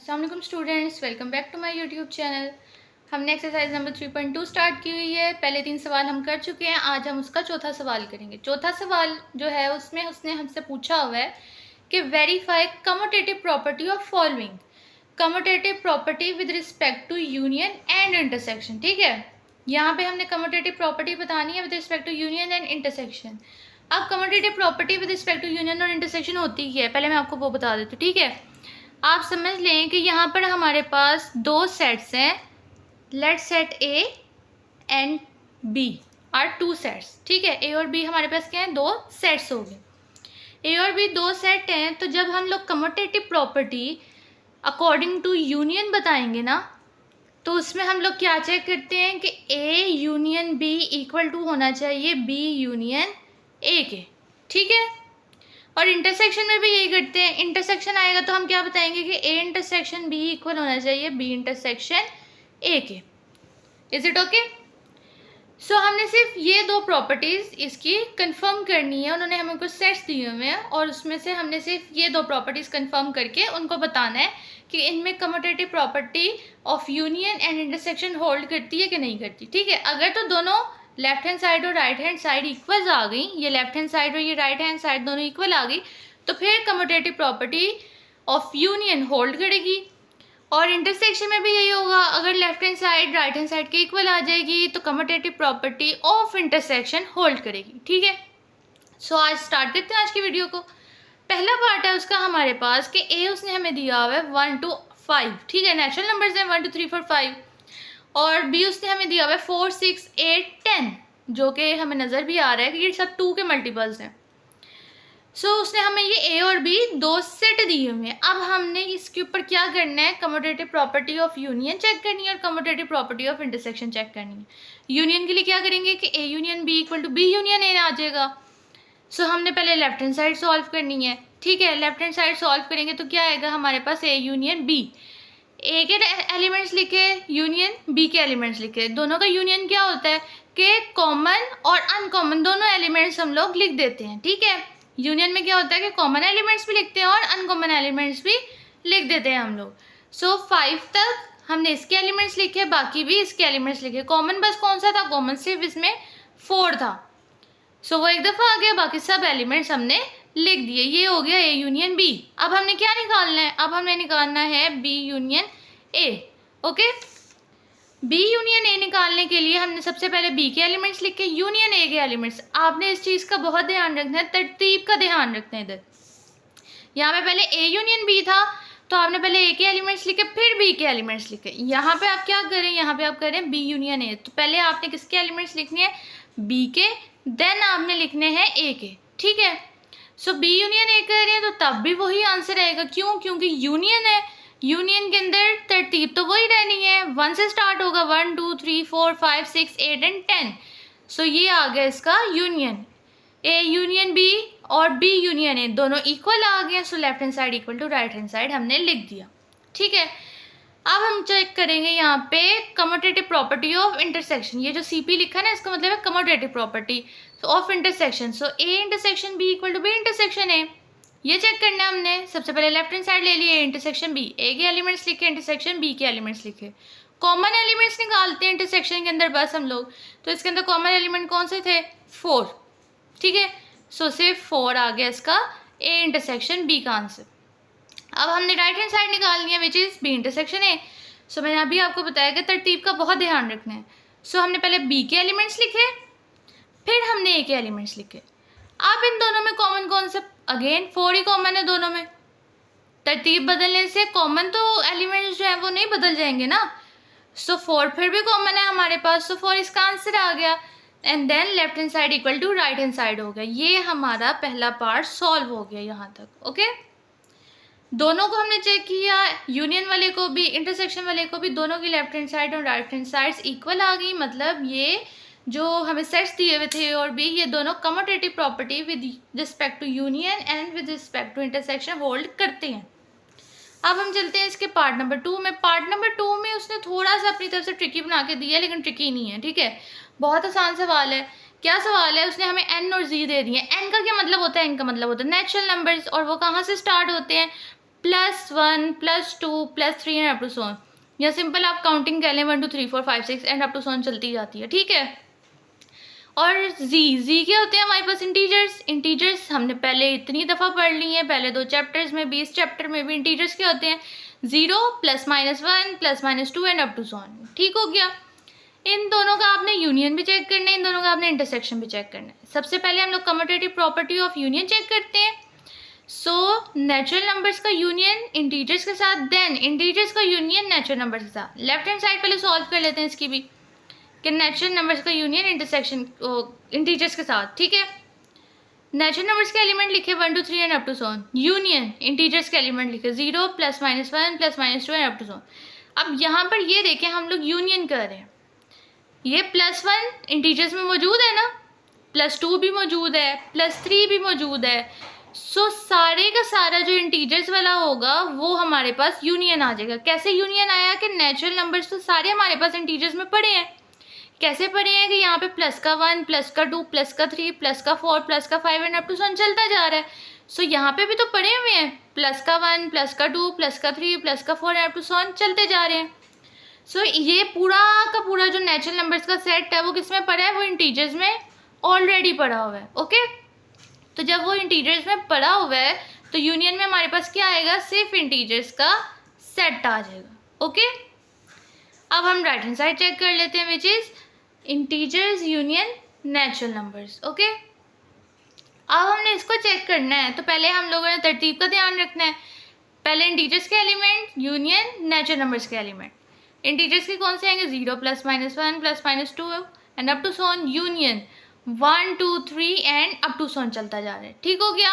अस्सलाम वालेकुम students, welcome back to my YouTube channel. हमने एक्सरसाइज नंबर 3.2 स्टार्ट की हुई है। पहले 3 सवाल हम कर चुके हैं, आज हम उसका चौथा सवाल करेंगे। चौथा सवाल जो है उसमें उसने हमसे पूछा हुआ है कि verify commutative property of following. Commutative property with respect to union and intersection. ठीक है, यहाँ पे हमने कम्यूटेटिव प्रॉपर्टी बतानी है with respect to union and intersection. अब commutative property with respect to union और इंटरसेक्शन होती है, पहले मैं आपको वो बता देती हूँ। ठीक है, आप समझ लें कि यहाँ पर हमारे पास दो सेट्स हैं। Let set A and B are two sets. ठीक है, ए और बी हमारे पास क्या है, दो सेट्स हो गए। ए और बी दो सेट हैं, तो जब हम लोग commutative property according to union बताएंगे ना, तो उसमें हम लोग क्या चेक करते हैं कि A union B equal to होना चाहिए बी यूनियन ए के। ठीक है, और इंटरसेक्शन में भी यही करते हैं। इंटरसेक्शन आएगा तो हम क्या बताएंगे कि ए इंटरसेक्शन बी इक्वल होना चाहिए बी इंटरसेक्शन ए के। Is it okay? सो हमने सिर्फ ये दो प्रॉपर्टीज इसकी कंफर्म करनी है। उन्होंने हमें कुछ सेट्स दिए हुए हैं और उसमें से हमने सिर्फ ये दो प्रॉपर्टीज कंफर्म करके उनको बताना है कि इनमें commutative property of union and intersection hold करती है कि नहीं करती। ठीक है, अगर तो दोनों लेफ्ट हैंड साइड और राइट हैंड साइड इक्वल आ गई, ये लेफ्ट हैंड साइड और ये राइट हैंड साइड दोनों इक्वल आ गई, तो फिर commutative property of union hold करेगी। और इंटरसेक्शन में भी यही होगा, अगर left hand side right hand side के इक्वल आ जाएगी तो commutative property of intersection hold करेगी। ठीक है, सो आज स्टार्ट करते हैं आज की वीडियो को। पहला पार्ट है उसका हमारे पास कि ए उसने हमें दिया हुआ है 1 to 5। ठीक है, नेचुरल नंबर्स हैं 1 2 3 4 5। और बी उसने हमें दिया हुआ है 4 6 8 10, जो कि हमें नज़र भी आ रहा है कि ये सब 2 के मल्टीपल्स हैं। सो उसने हमें ये ए और बी दो सेट दिए हुए हैं। अब हमने इसके ऊपर क्या करना है, commutative property of union check करनी है और commutative property of intersection check करनी है। यूनियन के लिए क्या करेंगे कि A union B equal to B union A आ जाएगा। सो हमने पहले लेफ्ट हैंड साइड सॉल्व करनी है। ठीक है, लेफ्ट हैंड साइड सॉल्व करेंगे तो क्या आएगा हमारे पास, ए यूनियन बी। ए के एलिमेंट्स लिखे, यूनियन बी के एलिमेंट्स लिखे। दोनों का यूनियन क्या होता है कि कॉमन और अनकॉमन दोनों एलिमेंट्स हम लोग लिख देते हैं। ठीक है, यूनियन में क्या होता है कि कॉमन एलिमेंट्स भी लिखते हैं और अनकॉमन एलिमेंट्स भी लिख देते हैं हम लोग। सो 5 तक हमने इसके एलिमेंट्स लिखे, बाकी भी इसके एलिमेंट्स लिखे। कॉमन बस कौन सा था, कॉमन सिर्फ इसमें 4 था। सो वो एक दफ़ा आ गया, बाकी सब एलिमेंट्स हमने लिख दिए। ये हो गया ए यूनियन बी। अब हमने क्या निकालना है, अब हमने निकालना है B union A. Okay, B union A निकालने के लिए हमने सबसे पहले बी के एलिमेंट्स लिखे, यूनियन ए के एलिमेंट्स। आपने इस चीज़ का बहुत ध्यान रखना है, तरतीब का ध्यान रखना है। इधर यहाँ पे पहले ए यूनियन बी था, तो आपने पहले ए के एलिमेंट्स लिखे फिर बी के एलिमेंट्स लिखे। यहाँ पे आप क्या करें, यहाँ पे आप करें बी यूनियन ए। तो पहले आपने किसके एलिमेंट्स लिखने हैं, बी के, देन आपने लिखने हैं ए के। ठीक है, सो बी यूनियन ए कर रहे हैं तो तब भी वही आंसर आएगा। क्यों? क्योंकि यूनियन है, यूनियन के अंदर तरतीब तो वही रहनी है, 1 से स्टार्ट होगा, 1 2 3 4 5 6 8 एंड 10। सो ये आ गया इसका यूनियन। ए यूनियन बी और बी यूनियन ए दोनों इक्वल आ गए, so left hand side equal to right hand side हमने लिख दिया। ठीक है, अब हम चेक करेंगे यहाँ पे कम्यूटेटिव प्रॉपर्टी ऑफ इंटरसेक्शन। ये जो सीपी लिखा है ना, इसका मतलब है commutative property of intersection. So A intersection B equal to B intersection A, ये चेक करना है हमने। सबसे पहले लेफ्ट हैंड साइड ले लिए, इंटरसेक्शन बी, ए के एलिमेंट्स लिखे, इंटरसेक्शन बी के एलिमेंट्स लिखे। कॉमन एलिमेंट्स निकालते हैं इंटरसेक्शन के अंदर बस हम लोग। तो इसके अंदर कॉमन एलिमेंट कौन से थे, 4। ठीक है, सो सिर्फ 4 आ गया इसका ए इंटरसेक्शन बी का आंसर। अब हमने राइट हैंड साइड निकालनी है which is B intersection A. So मैंने अभी आपको बताया कि तरतीब का बहुत ध्यान रखना है। सो हमने पहले बी के एलिमेंट्स लिखे, फिर हमने ए के एलिमेंट्स लिखे। अब इन दोनों में कॉमन कौन सा, अगेन 4 ही कॉमन है दोनों में। तरतीब बदलने से कॉमन तो एलिमेंट्स जो है वो नहीं बदल जाएंगे ना। सो 4 फिर भी कॉमन है हमारे पास, सो 4 इसका आंसर आ गया। And then left hand side equal to right hand side हो गया। ये हमारा पहला पार्ट सॉल्व हो गया यहाँ तक। ओके, दोनों को हमने चेक किया, यूनियन वाले को भी इंटरसेक्शन वाले को भी, दोनों की लेफ्ट हैंड साइड और राइट हैंड साइड्स इक्वल आ गई। मतलब ये जो हमें सेट्स दिए हुए थे और बी, ये दोनों commutative property with respect to union and with respect to intersection hold करते हैं। अब हम चलते हैं इसके पार्ट नंबर 2 में। पार्ट नंबर 2 में उसने थोड़ा सा अपनी तरफ से ट्रिकी बना के दिया, लेकिन ट्रिकी नहीं है। ठीक है, बहुत आसान सवाल है। क्या सवाल है, उसने हमें एन और जी दे दिए। एन का क्या मतलब होता है, एन का मतलब होता है नेचुरल नंबर्स, और वो कहाँ से स्टार्ट होते हैं, +1 +2 +3 and up to so on, या सिंपल आप काउंटिंग कर लें 1 2 3 4 5 6 and up to so on चलती जाती है, ठीक है। और जी क्या होते हैं हमारे पास? इंटीजर्स। इंटीजर्स हमने पहले इतनी दफ़ा पढ़ ली हैं, पहले 2 चैप्टर्स में भी, इस चैप्टर में भी। इंटीजर्स क्या होते हैं? 0 +-1 +-2 and up to so on, ठीक हो गया। इन दोनों का आपने यूनियन भी चेक करना है, इन दोनों का आपने इंटरसेक्शन भी चेक करना है। सबसे पहले हम लोग commutative property of union check करते हैं। सो नेचुरल नंबर्स का यूनियन इंटीजर्स के साथ, देन इंटीजर्स का यूनियन नेचुरल नंबर्स के साथ। लेफ्ट हैंड साइड पहले सॉल्व कर लेते हैं इसकी भी, कि नेचुरल नंबर्स का यूनियन इंटरसेक्शन इंटीजर्स के साथ, ठीक है। नेचुरल नंबर्स के एलिमेंट लिखे 1 2 3 and up to so on, union integers के एलिमेंट लिखे 0 +-1 +-2 and up to so on. अब यहाँ पर ये देखें हम लोग यूनियन कर रहे हैं, ये +1 इंटीजर्स में मौजूद है ना, +2 भी मौजूद है, +3 भी मौजूद है। सो सारे का सारा जो इंटीजर्स वाला होगा वो हमारे पास यूनियन आ जाएगा। कैसे यूनियन आया? कि नेचुरल नंबर्स तो सारे हमारे पास इंटीजर्स में पड़े हैं। कैसे पढ़े हैं? कि यहाँ पे +1 +2 +3 +4 +5 एंड अप टू सन चलता जा रहा है। सो यहाँ पे भी तो पढ़े हुए हैं, +1 +2 +3 +4 एंड अप टू सन चलते जा रहे हैं। सो ये पूरा का पूरा जो नेचुरल नंबर्स का सेट है वो किस में पड़ा है? वो इंटीजर्स में ऑलरेडी पड़ा हुआ है, ओके। तो जब वो इंटीजर्स में पड़ा हुआ है तो यूनियन में हमारे पास क्या आएगा? सिर्फ इंटीजर्स का सेट आ जाएगा, ओके। अब हम राइट हैंड साइड चेक कर लेते हैं, which is integers union natural numbers, okay. अब हमने इसको चेक करना है तो पहले हम लोगों ने तरतीब का ध्यान रखना है। पहले इंटीजर्स के एलिमेंट यूनियन नेचुरल नंबर्स के एलिमेंट। इंटीजर्स के कौन से आएंगे? 0 +-1 +-2 and up to so on, union 1 2 3 and up to so on चलता जा रहा है, ठीक हो गया।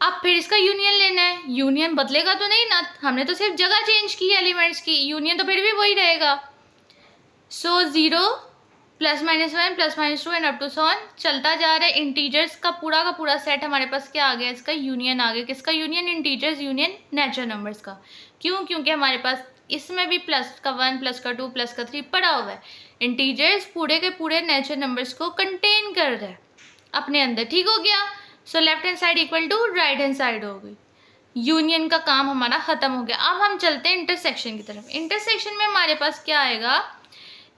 अब फिर इसका यूनियन लेना है। यूनियन बदलेगा तो नहीं ना, हमने तो सिर्फ जगह चेंज की है एलिमेंट्स की, यूनियन तो फिर भी वही रहेगा। So 0 +-1 +-2 and up to so on चलता जा रहा है। इंटीजर्स का पूरा सेट हमारे पास क्या आ गया? इसका यूनियन आ गया। किसका union? Integers union natural numbers का। क्यों? क्योंकि हमारे पास इसमें भी +1 +2 +3 पड़ा हुआ है। इंटीजर्स पूरे के पूरे नेचुरल नंबर्स को कंटेन कर रहा है अपने अंदर, ठीक हो गया। So left hand side equal to right hand side हो गई। यूनियन का काम हमारा ख़त्म हो गया। अब हम चलते हैं इंटरसेक्शन की तरफ। इंटरसेक्शन में हमारे पास क्या आएगा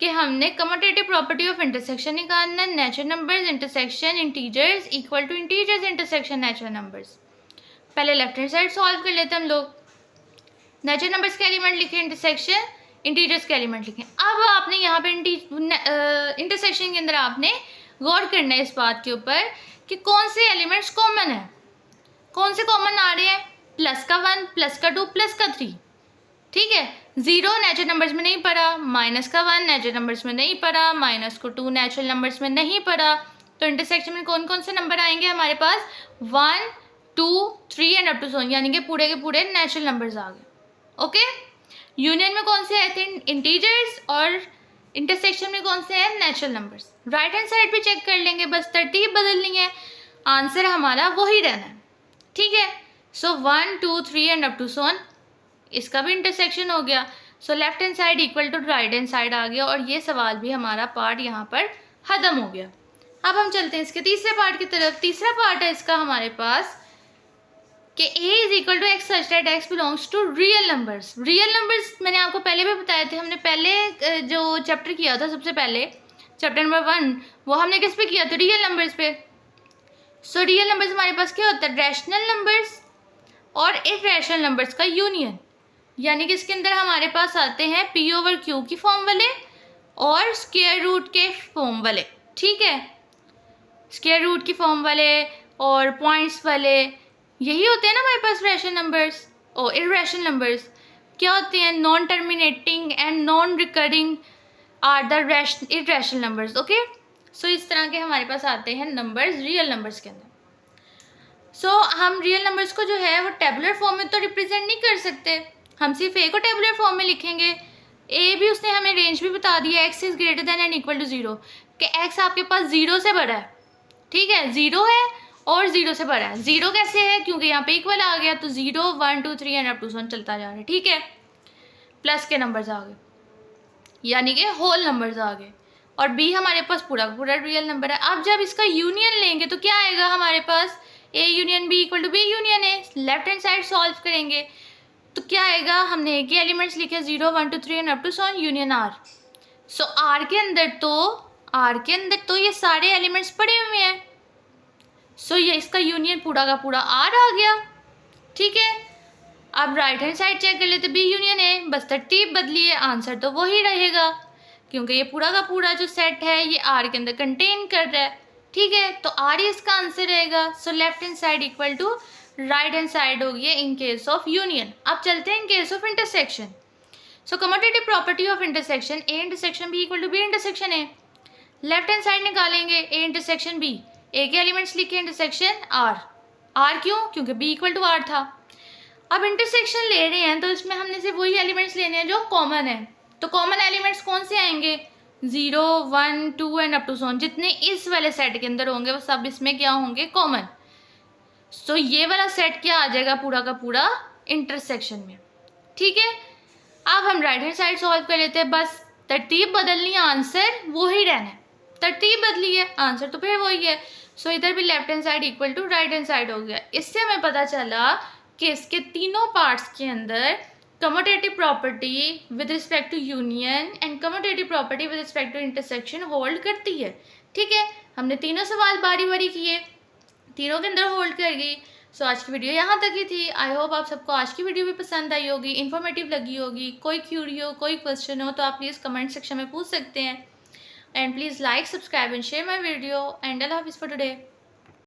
कि हमने कम्यूटेटिव प्रॉपर्टी ऑफ इंटरसेक्शन निकालना है। Natural numbers intersection integers equal to integers intersection natural numbers. पहले लेफ्ट हैंड साइड सॉल्व कर लेते हैं हम लोग। नेचुरल नंबर्स के एलिमेंट लिखे, इंटरसेक्शन इंटीजर्स के एलिमेंट लिखे। अब आपने यहाँ पे इंटरसेक्शन के अंदर आपने गौर करना है इस बात के ऊपर कि कौन से एलिमेंट्स कॉमन है। कौन से कॉमन आ रहे हैं? +1 +2 +3, ठीक है। 0 नेचुरल नंबर्स में नहीं पड़ा, -1 नेचुरल नंबर्स में नहीं पड़ा, -2 नेचुरल नंबर्स में नहीं पड़ा। तो इंटरसेक्शन में कौन कौन से नंबर आएंगे हमारे पास? 1 2 3 and up to so on, यानी कि पूरे के पूरे नेचुरल नंबर्स आ गए, ओके। यूनियन में कौन से आए थे? इंटीजर्स। और इंटरसेक्शन में कौन से हैं? Natural numbers. Right hand side भी चेक कर लेंगे, बस तरतीब बदलनी है, आंसर हमारा वही रहना है, ठीक है। So 1 2 3 and up to so on, इसका भी इंटरसेक्शन हो गया। So left hand side equal to right hand side आ गया और ये सवाल भी हमारा पार्ट यहाँ पर ख़त्म हो गया। अब हम चलते हैं इसके तीसरे पार्ट की तरफ। तीसरा पार्ट है इसका हमारे पास कि a is equal to x such that x belongs to real numbers. Real numbers मैंने आपको पहले भी बताए थे, हमने पहले जो चैप्टर किया था सबसे पहले चैप्टर नंबर 1, वो हमने किस पे किया था? रियल नंबर्स पे। सो रियल नंबर्स हमारे पास क्या होता है? रैशनल नंबर्स और इरैशनल नंबर्स का यूनियन, यानी कि इसके अंदर हमारे पास आते हैं p/q की फॉर्म वाले और स्क्वायर रूट के फॉर्म वाले, ठीक है। स्क्वायर रूट की फॉर्म वाले और पॉइंट्स वाले, यही होते हैं ना हमारे पास रैशनल नंबर्स। और इरैशनल नंबर्स क्या होते हैं? Non terminating and non recurring are the irrational numbers, okay. So इस तरह के हमारे पास आते हैं नंबर्स रियल नंबर्स के अंदर। सो हम रियल नंबर्स को जो है वो टेबुलर फॉर्म में तो रिप्रेजेंट नहीं कर सकते, हम सिर्फ ए को टेबुलर फॉर्म में लिखेंगे। ए भी उसने हमें रेंज भी बता दिया, x is greater than and equal to 0, कि एक्स आपके पास 0 से बड़ा है, ठीक है। 0 है और 0 से बड़ा है। 0 कैसे है? क्योंकि यहाँ पे इक्वल आ गया, तो 0 1 2 3 एंड अप टू 1 चलता जा रहा है, ठीक है। प्लस के नंबर्स आ गए, यानी कि होल नंबर्स आ गए, और बी हमारे पास पूरा पूरा रियल नंबर है। अब जब इसका यूनियन लेंगे तो क्या आएगा हमारे पास? A union B equal to B union A. Left hand side solve करेंगे तो क्या आएगा, हमने ए के एलिमेंट्स लिखे 0 1 2 3 and up to so on union R. So R के अंदर तो ये सारे एलिमेंट्स पड़े हुए हैं। सो ये इसका यूनियन पूरा का पूरा आर आ गया। ठीक है, अब राइट हैंड साइड चेक कर लेते, बी यूनियन ए, बस तरतीब बदली है, आंसर तो वही रहेगा क्योंकि ये पूरा का पूरा जो सेट है ये आर के अंदर कंटेन कर रहा है। ठीक है, तो आर ही इसका आंसर रहेगा। So left hand side equal to right hand side हो गई इन केस ऑफ यूनियन। अब चलते हैं in case of intersection. So commutative property of intersection, A intersection B equal to B intersection A. Left hand side निकालेंगे, A intersection B, ए के elements लिखे intersection are. Are क्यों? क्योंकि B equal to are था। अब intersection ले रहे हैं तो इसमें हमने सिर्फ वही एलिमेंट्स लेने हैं जो कॉमन है। तो कॉमन एलिमेंट्स कौन से आएंगे? 0 1 2 and up to so on, जितने इस वाले सेट के अंदर होंगे वो सब इसमें क्या होंगे? कॉमन। सो ये वाला सेट क्या आ जाएगा पूरा का पूरा इंटरसेक्शन में। ठीक है, अब हम राइट हैंड साइड सॉल्व कर लेते हैं, बस तरतीब बदलनी है, आंसर वो ही रहना है। तरतीब बदली है, आंसर तो फिर वही है। सो इधर भी left hand side equal to right hand side हो गया। इससे हमें पता चला कि इसके तीनों पार्ट्स के अंदर commutative property with respect to union and commutative property with respect to intersection hold करती है। ठीक है, हमने तीनों सवाल बारी बारी किए, तीनों के अंदर होल्ड कर गई। सो आज की वीडियो यहाँ तक ही थी। आई होप आप सबको आज की वीडियो भी पसंद आई होगी, इन्फॉर्मेटिव लगी होगी। कोई क्यूरी हो, कोई क्वेश्चन हो तो आप प्लीज़ कमेंट सेक्शन में पूछ सकते हैं। And please like, subscribe and share my video and अल्लाह हाफिज़ फॉर टुडे।